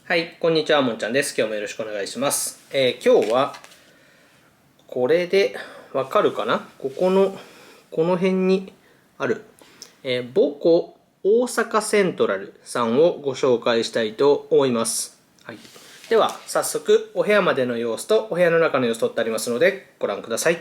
はい、こんにちは、もんちゃんです。今日もよろしくお願いします。今日は、これでわかるかな？この辺にある、母校大阪セントラルさんをご紹介したいと思います。はい。では、早速、お部屋までの様子とお部屋の中の様子撮ってありますので、ご覧ください。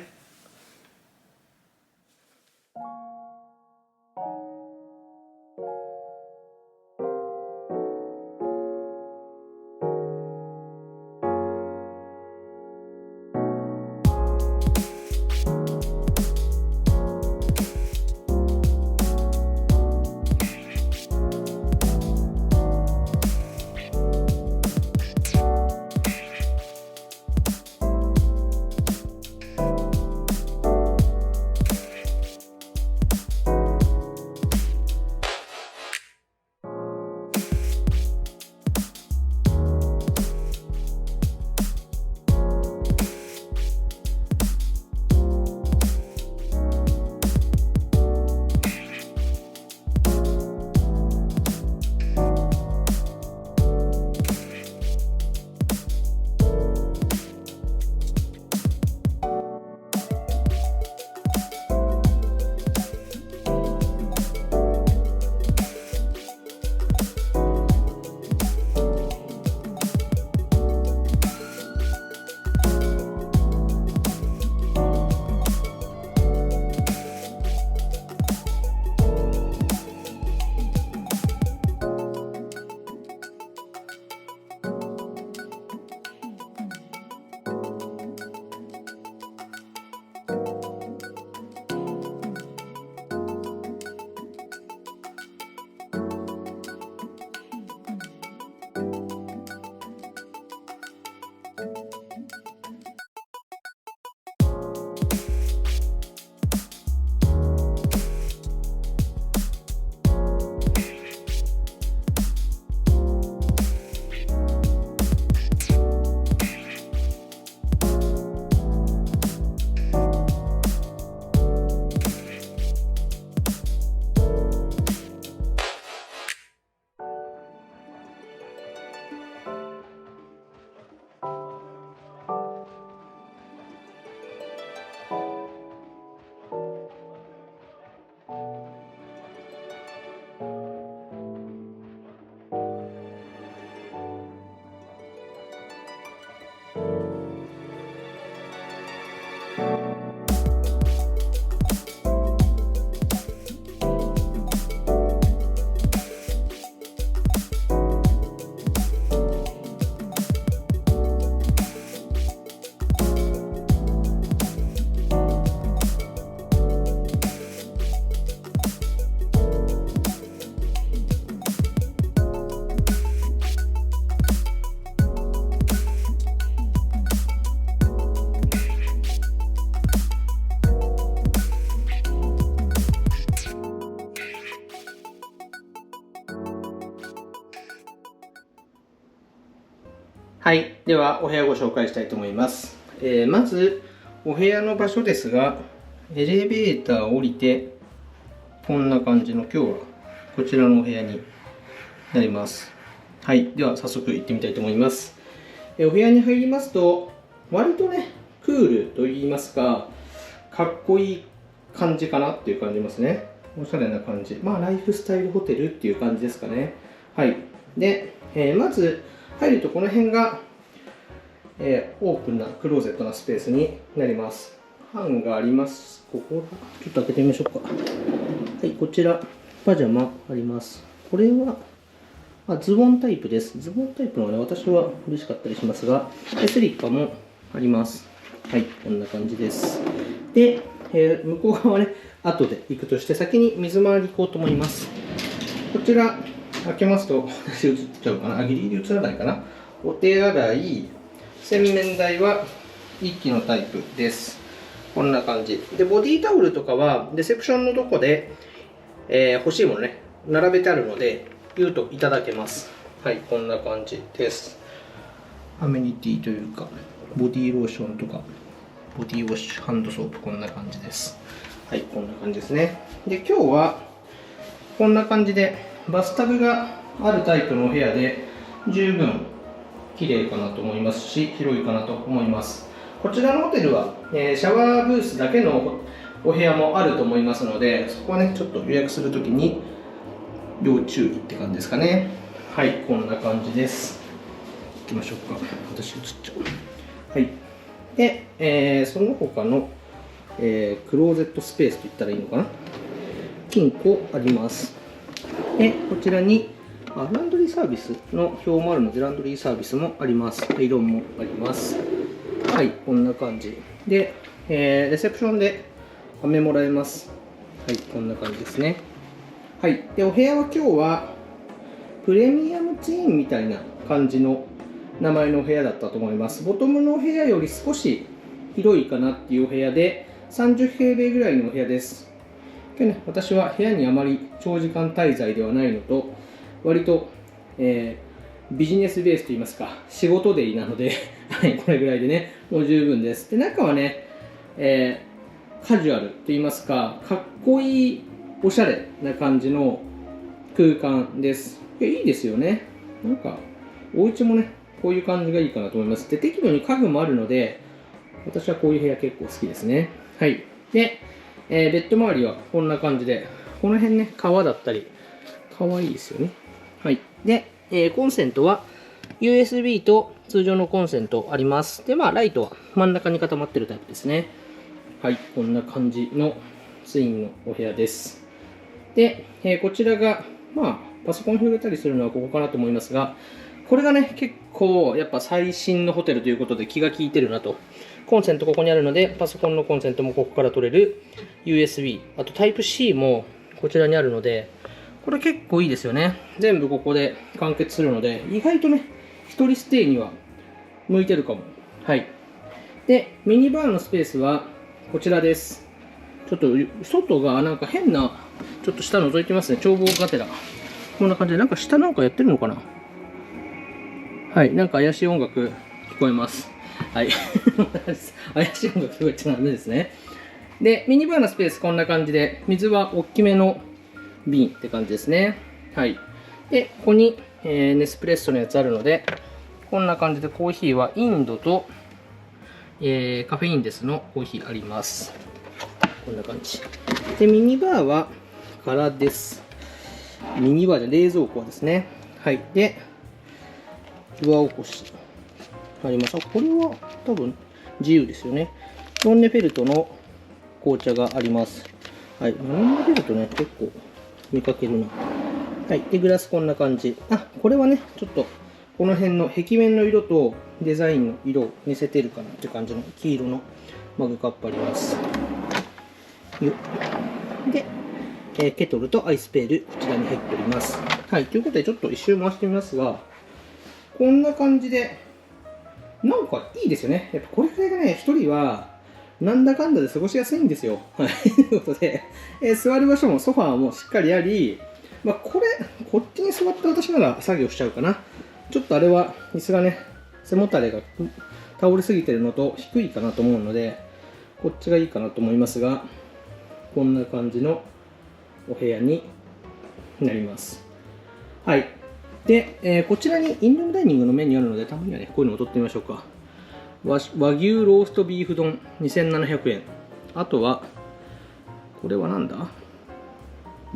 はい。では、お部屋をご紹介したいと思います。まず、お部屋の場所ですが、エレベーターを降りて、こんな感じの今日はこちらのお部屋になります。はい。では、早速行ってみたいと思います。お部屋に入りますと、割とね、クールと言いますか、かっこいい感じかなっていう感じますね。おしゃれな感じ。まあ、ライフスタイルホテルっていう感じですかね。はい。で、まず、入るとこの辺が、オープンなクローゼットなスペースになります。版があります。ここ、ちょっと開けてみましょうか。はい、こちら、パジャマあります。これは、ズボンタイプです。ズボンタイプのね、私は嬉しかったりしますが、スリッパもあります。はい、こんな感じです。で、向こう側ね、後で行くとして、先に水回り行こうと思います。こちら、開けますと、私映っちゃうかな。ギリギリ映らないかな。お手洗い、洗面台は一気のタイプです。こんな感じ。で、ボディタオルとかは、レセプションのとこで、欲しいものね、並べてあるので、言うといただけます。はい、こんな感じです。アメニティというか、ボディローションとか、ボディウォッシュ、ハンドソープ、こんな感じです。はい、こんな感じですね。で、今日は、こんな感じで、バスタブがあるタイプのお部屋で、十分綺麗かなと思いますし、広いかなと思います。こちらのホテルは、シャワーブースだけのお部屋もあると思いますので、そこはね、ちょっと予約するときに要注意って感じですかね。はい、こんな感じです。行きましょうか。私映っちゃう。はい。で、その他の、クローゼットスペースといったらいいのかな。金庫あります。で、こちらにランドリーサービスの表もあるので、ランドリーサービスもあります。アイロンもあります。はい、こんな感じ。で、レセプションで飴もらえます。はい、こんな感じですね。はい、で、お部屋は今日はプレミアムツインみたいな感じの名前のお部屋だったと思います。ボトムのお部屋より少し広いかなっていうお部屋で、30平米ぐらいのお部屋です。でね、私は部屋にあまり長時間滞在ではないのと、割と、ビジネスベースといいますか、仕事デイなので、はい、これぐらいでね、もう十分です。で、中はね、カジュアルと言いますか、かっこいい、おしゃれな感じの空間です。いいですよね。なんか、お家もね、こういう感じがいいかなと思います。で、適度に家具もあるので、私はこういう部屋結構好きですね。はい。で、ベッド周りはこんな感じで、この辺ね、革だったり、可愛いですよね。はい。で、コンセントは USB と通常のコンセントあります。で、ライトは真ん中に固まってるタイプですね。はい。こんな感じのツインのお部屋です。で、こちらが、パソコン広げたりするのはここかなと思いますが、これがね、結構やっぱ最新のホテルということで気が利いてるなと。コンセントここにあるので、パソコンのコンセントもここから取れる USB、あと Type-C もこちらにあるので、これ結構いいですよね。全部ここで完結するので、意外とね、一人ステイには向いてるかも。はい。で、ミニバーのスペースはこちらです。ちょっと外がなんか変な、ちょっと下覗いてますね。眺望がてら。こんな感じで、なんか下なんかやってるのかな。はい、なんか怪しい音楽聞こえます。はい。怪しい音楽聞こえちゃダメですね。で、ミニバーのスペースこんな感じで、水は大きめの瓶って感じですね。はい。で、ここに、ネスプレッソのやつあるので、こんな感じでコーヒーはインドと、カフェインデスのコーヒーあります。こんな感じ。で、ミニバーは空です。ミニバーじゃ冷蔵庫ですね。はい。で、上起こしあります。これは多分自由ですよね。ノンネフェルトの紅茶があります。はい。ノンネフェルトね、結構見かけるな。はい。で、グラスこんな感じ。これはね、ちょっとこの辺の壁面の色とデザインの色を似せてるかなって感じの黄色のマグカップあります。で、ケトルとアイスペール、こちらに入っております。はい。ということで、ちょっと一周回してみますが、こんな感じで、なんかいいですよね。やっぱこれくらいがね、一人は、なんだかんだで過ごしやすいんですよ。はい。ということで、座る場所もソファーもしっかりあり、こっちに座って私なら作業しちゃうかな。ちょっとあれは、椅子がね、背もたれが倒れすぎてるのと低いかなと思うので、こっちがいいかなと思いますが、こんな感じのお部屋になります。はい。で、こちらにインルームダイニングのメニューあるので、たまにはね、こういうのを取ってみましょうか。和牛ローストビーフ丼2700円。あとは、これはなんだ？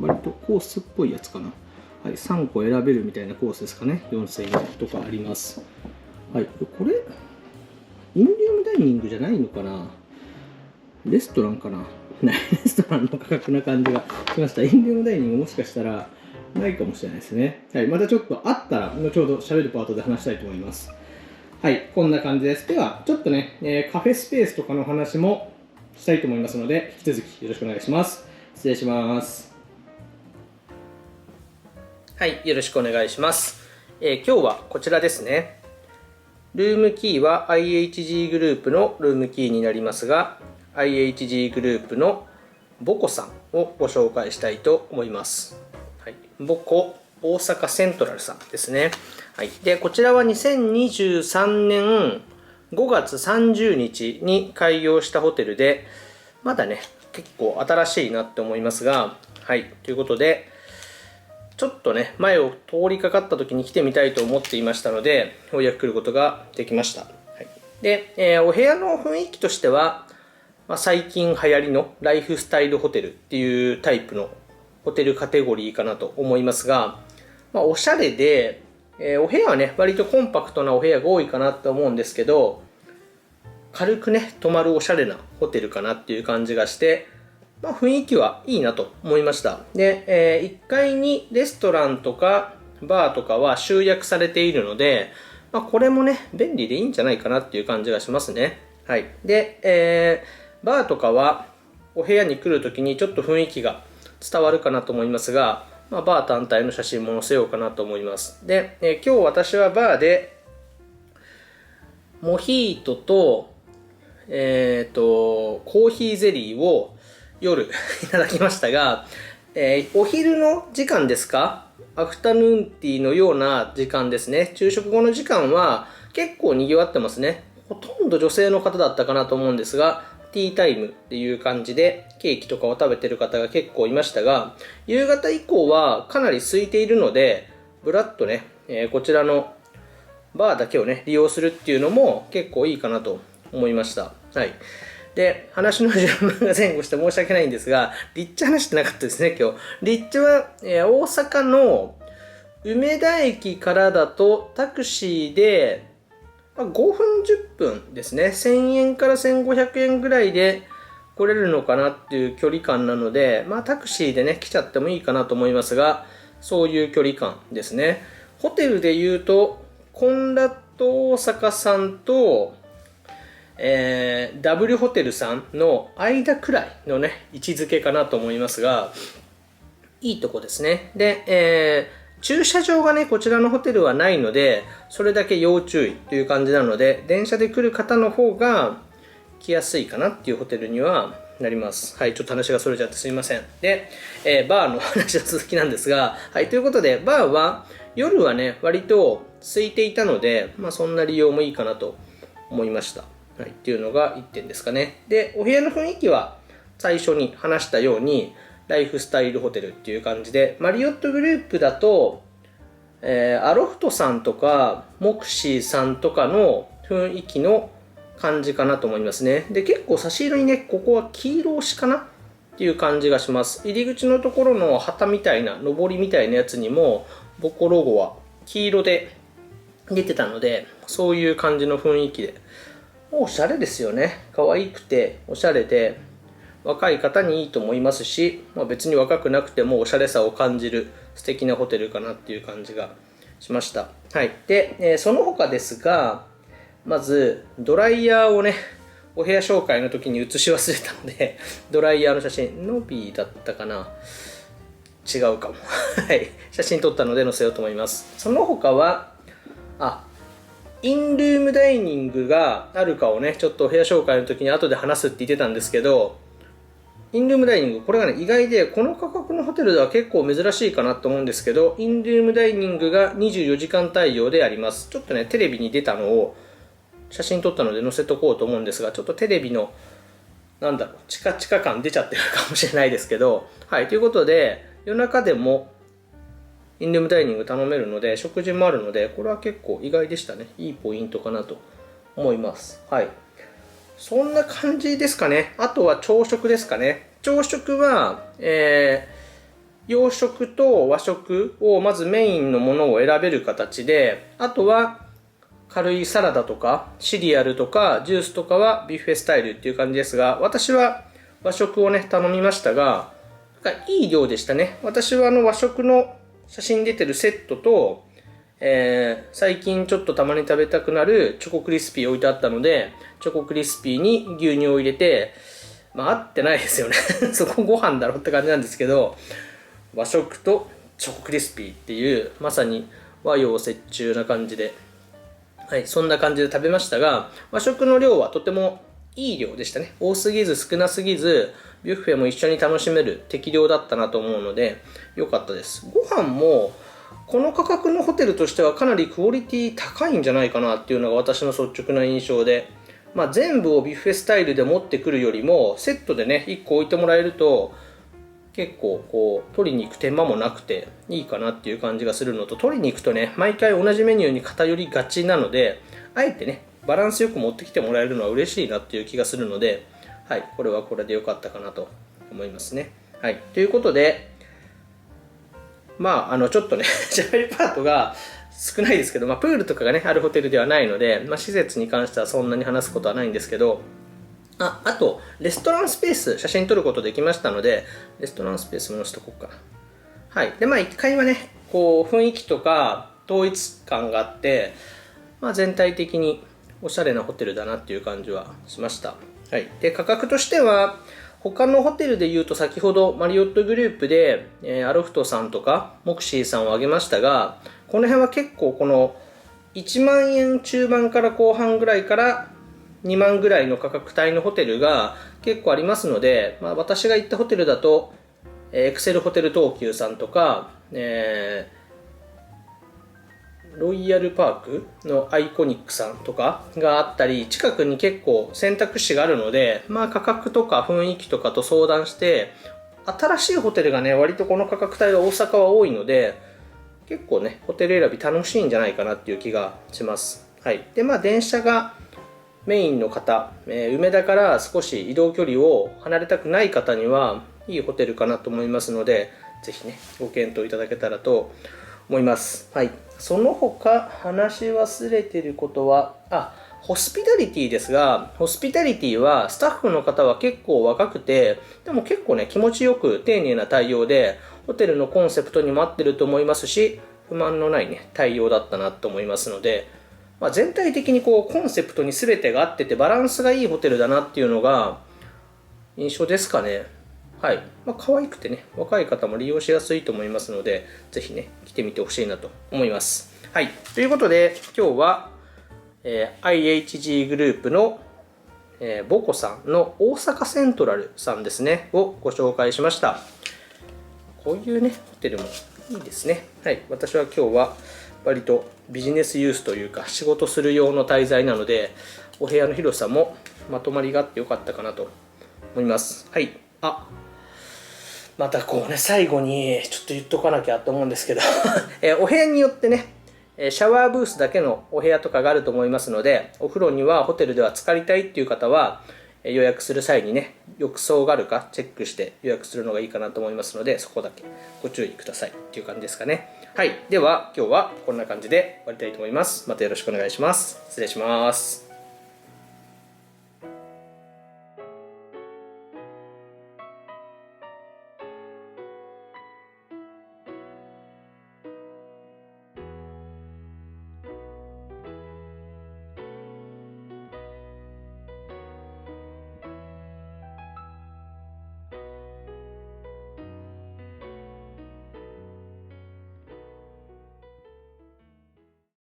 割とコースっぽいやつかな。はい、3個選べるみたいなコースですかね。4000円とかあります。はい、これ、インルームダイニングじゃないのかな？レストランかな？レストランの価格な感じがしました。インルームダイニングもしかしたら、ないかもしれないですね。はい、またちょっとあったら、後ほど喋るパートで話したいと思います。はい、こんな感じです。では、ちょっとね、カフェスペースとかの話もしたいと思いますので、引き続きよろしくお願いします。失礼します。はい、よろしくお願いします。今日はこちらですね。ルームキーは IHG グループのルームキーになりますが、IHG グループのボコさんをご紹介したいと思います。はい、ボコ大阪セントラルさんですね。はい、でこちらは2023年5月30日に開業したホテルで、まだね、結構新しいなって思いますが、はい、ということで、ちょっとね、前を通りかかった時に来てみたいと思っていましたので、ようやく来ることができました。はい、で、お部屋の雰囲気としては、最近流行りのライフスタイルホテルっていうタイプのホテルカテゴリーかなと思いますが、おしゃれで、お部屋はね、割とコンパクトなお部屋が多いかなと思うんですけど、軽くね、泊まるおしゃれなホテルかなっていう感じがして、雰囲気はいいなと思いました。で、1階にレストランとかバーとかは集約されているので、これもね、便利でいいんじゃないかなっていう感じがしますね。はい。で、バーとかはお部屋に来るときにちょっと雰囲気が伝わるかなと思いますが、バー単体の写真も載せようかなと思います。で、今日私はバーでモヒートと、コーヒーゼリーを夜いただきましたが、お昼の時間ですか？アフタヌーンティーのような時間ですね。昼食後の時間は結構賑わってますね。ほとんど女性の方だったかなと思うんですが、ティータイムっていう感じでケーキとかを食べてる方が結構いましたが、夕方以降はかなり空いているので、ぶらっとね、こちらのバーだけをね、利用するっていうのも結構いいかなと思いました。はい。で、話の順番が前後して申し訳ないんですが、立地話してなかったですね、今日。立地は、大阪の梅田駅からだとタクシーで5分10分ですね。1000円から1500円ぐらいで来れるのかなっていう距離感なので、タクシーでね、来ちゃってもいいかなと思いますが、そういう距離感ですね。ホテルで言うと、コンラッド大阪さんと、W ホテルさんの間くらいのね、位置づけかなと思いますが、いいとこですね。で、駐車場がね、こちらのホテルはないので、それだけ要注意という感じなので、電車で来る方の方が来やすいかなっていうホテルにはなります。はい、ちょっと話がそれちゃってすいません。で、バーの話の続きなんですが、はい、ということで、バーは夜はね、割と空いていたので、そんな利用もいいかなと思いました。はい、っていうのが1点ですかね。で、お部屋の雰囲気は最初に話したように、ライフスタイルホテルっていう感じで、マリオットグループだと、アロフトさんとか、モクシーさんとかの雰囲気の感じかなと思いますね。で、結構差し色にね、ここは黄色押しかなっていう感じがします。入り口のところの旗みたいな、上りみたいなやつにも、ボコロゴは黄色で出てたので、そういう感じの雰囲気で、おしゃれですよね。可愛くて、おしゃれで、若い方にいいと思いますし、別に若くなくてもおしゃれさを感じる素敵なホテルかなっていう感じがしました。はい。で、その他ですが、まず、ドライヤーをね、お部屋紹介の時に写し忘れたので、ドライヤーの写真、ノビーだったかな？違うかも。はい。写真撮ったので載せようと思います。その他は、インルームダイニングがあるかをね、ちょっとお部屋紹介の時に後で話すって言ってたんですけど、インルームダイニング、これがね、意外で、この価格のホテルでは結構珍しいかなと思うんですけど、インルームダイニングが24時間対応であります。ちょっとね、テレビに出たのを写真撮ったので載せとこうと思うんですが、ちょっとテレビの、チカチカ感出ちゃってるかもしれないですけど、はい、ということで、夜中でもインルームダイニング頼めるので、食事もあるので、これは結構意外でしたね。いいポイントかなと思います。はい。そんな感じですかね。あとは朝食ですかね。朝食は、洋食と和食をまずメインのものを選べる形で、あとは軽いサラダとかシリアルとかジュースとかはビュッフェスタイルっていう感じですが、私は和食をね、頼みましたが、いい量でしたね。私は和食の写真に出てるセットと、最近ちょっとたまに食べたくなるチョコクリスピー置いてあったので、チョコクリスピーに牛乳を入れて、合ってないですよね。そこご飯だろって感じなんですけど、和食とチョコクリスピーっていう、まさに和洋折衷な感じで、はい、そんな感じで食べましたが、和食の量はとてもいい量でしたね。多すぎず少なすぎず、ビュッフェも一緒に楽しめる適量だったなと思うので、良かったです。ご飯も、この価格のホテルとしてはかなりクオリティ高いんじゃないかなっていうのが私の率直な印象で、全部をビュッフェスタイルで持ってくるよりも、セットでね、1個置いてもらえると、結構こう取りに行く手間もなくていいかなっていう感じがするのと、取りに行くとね毎回同じメニューに偏りがちなので、あえてねバランスよく持ってきてもらえるのは嬉しいなっていう気がするので、はい、これはこれで良かったかなと思いますね。はい、ということで、まあちょっとね喋りパートが少ないですけど、プールとかがねあるホテルではないので、施設に関してはそんなに話すことはないんですけど、あとレストランスペース写真撮ることできましたので、レストランスペースも載せとこうかな。はい、で1階はねこう雰囲気とか統一感があって、全体的におしゃれなホテルだなっていう感じはしました。はい、で価格としては他のホテルでいうと、先ほどマリオットグループで、アロフトさんとかモクシーさんを挙げましたが、この辺は結構この1万円中盤から後半ぐらいから2万ぐらいの価格帯のホテルが結構ありますので、私が行ったホテルだとエクセルホテル東急さんとか、ロイヤルパークのアイコニックさんとかがあったり、近くに結構選択肢があるので、価格とか雰囲気とかと相談して、新しいホテルがね割とこの価格帯が大阪は多いので、結構ねホテル選び楽しいんじゃないかなっていう気がします。はい、で電車がメインの方、梅田から少し移動距離を離れたくない方にはいいホテルかなと思いますので、ぜひねご検討いただけたらと思います。はい、その他話し忘れてることは、ホスピタリティですが、ホスピタリティはスタッフの方は結構若くて、でも結構ね気持ちよく丁寧な対応で、ホテルのコンセプトにも合ってると思いますし、不満のないね対応だったなと思いますので、全体的にこうコンセプトに全てが合っててバランスがいいホテルだなっていうのが印象ですかね。はい、可愛くてね若い方も利用しやすいと思いますので、ぜひね来てみてほしいなと思います。はい、ということで今日は、IHG グループの、ボコさんの大阪セントラルさんですねをご紹介しました。こういうねホテルもいいですね。はい、私は今日は割とビジネスユースというか仕事する用の滞在なので、お部屋の広さもまとまりがあってよかったかなと思います。はい、またこうね最後にちょっと言っとかなきゃと思うんですけどお部屋によってねシャワーブースだけのお部屋とかがあると思いますので、お風呂にはホテルでは浸かりたいっていう方は予約する際にね浴槽があるかチェックして予約するのがいいかなと思いますので、そこだけご注意くださいっていう感じですかね。はい、では今日はこんな感じで終わりたいと思います。またよろしくお願いします。失礼します。